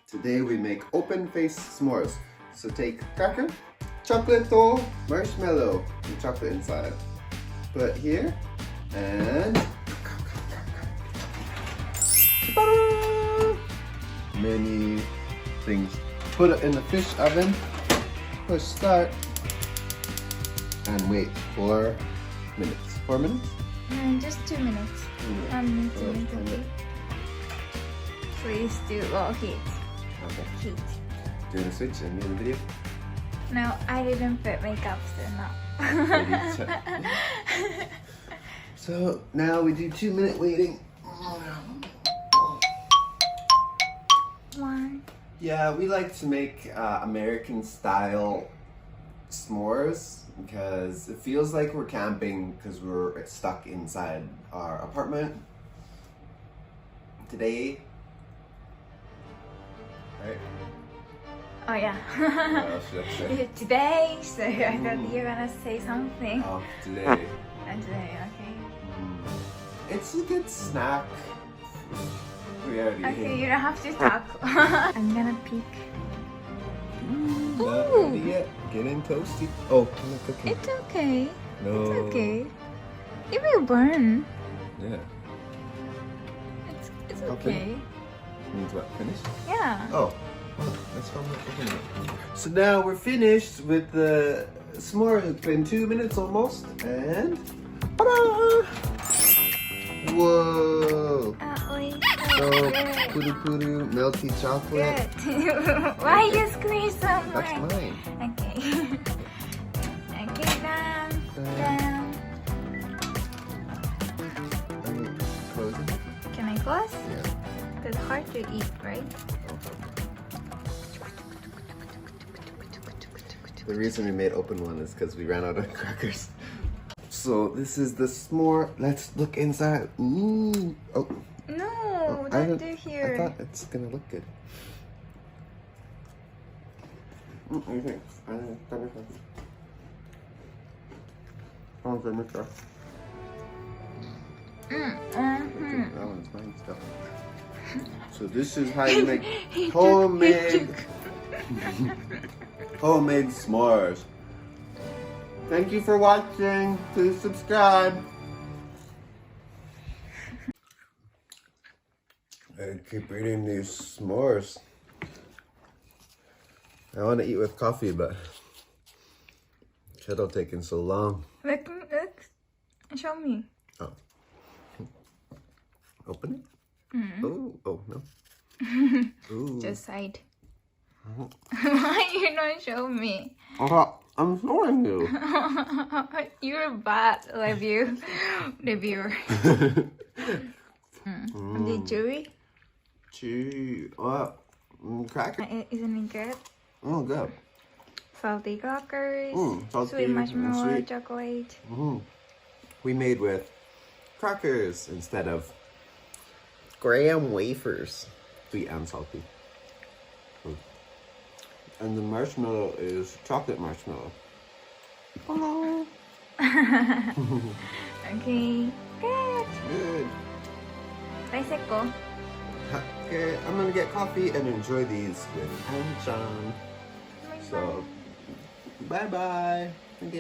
Today we make open face s'mores. So take cracker, chocolate or marshmallow and chocolate inside. Put it here and many things. Put it in the fish oven. Push start and wait 4 minutes. 4 minutes? Just 2 minutes. 1 minute, 2 minutes, okay. Please do low heat. Okay. Heat. Do you want to switch and in the video? No, I didn't put makeup, so no. So now we do 2 minute waiting. One. Yeah, we like to make American style s'mores because it feels like we're camping because we're stuck inside our apartment. Today, right? Oh yeah. What else should I say? Today, so I thought you were gonna say something. Oh, today. Today, okay. It's a good snack. We already Okay, ate. you don't have to talk. I'm gonna peek. Not Ooh. ready yet. Getting toasty. Oh, I'm not cooking. It's okay. No. It's okay. It will burn. Yeah. It's Okay. okay. Means what? Finished? Yeah. Oh, that's from the So now we're finished with the s'more. It's been 2 minutes almost, and ta-da! Whoa! Wait. So Good. puru puru melty chocolate. Good. Why you squeeze so much? That's mine. Okay. Okay, done. Are you closing? Can I close? Yeah. It's hard to eat, right? The reason we made open one is because we ran out of crackers. So this is the s'more. Let's look inside. Ooh. Oh. No, I don't do here. I thought it's gonna look good. What do you think? Oh, good mixture. That one's mine still. So this is how you make homemade homemade s'mores. Thank you for watching. Please subscribe. I keep eating these s'mores. I want to eat with coffee, but kettle taking so long. Look. Show me. Oh. Open it? Oh, no. Ooh. Just side. Why you don't show me? I'm showing you. You're a bad reviewer. Is it chewy? Cheese. What? Cracker. Isn't it good? Oh, good. Salty crackers, salty sweet and marshmallow, sweet. chocolate. We made with crackers instead of graham wafers. Sweet and salty. And the marshmallow is chocolate marshmallow. Hello. Okay, good. Good. Bicycle. Okay, I'm gonna get coffee and enjoy these with Aunt John. So, bye bye. Again.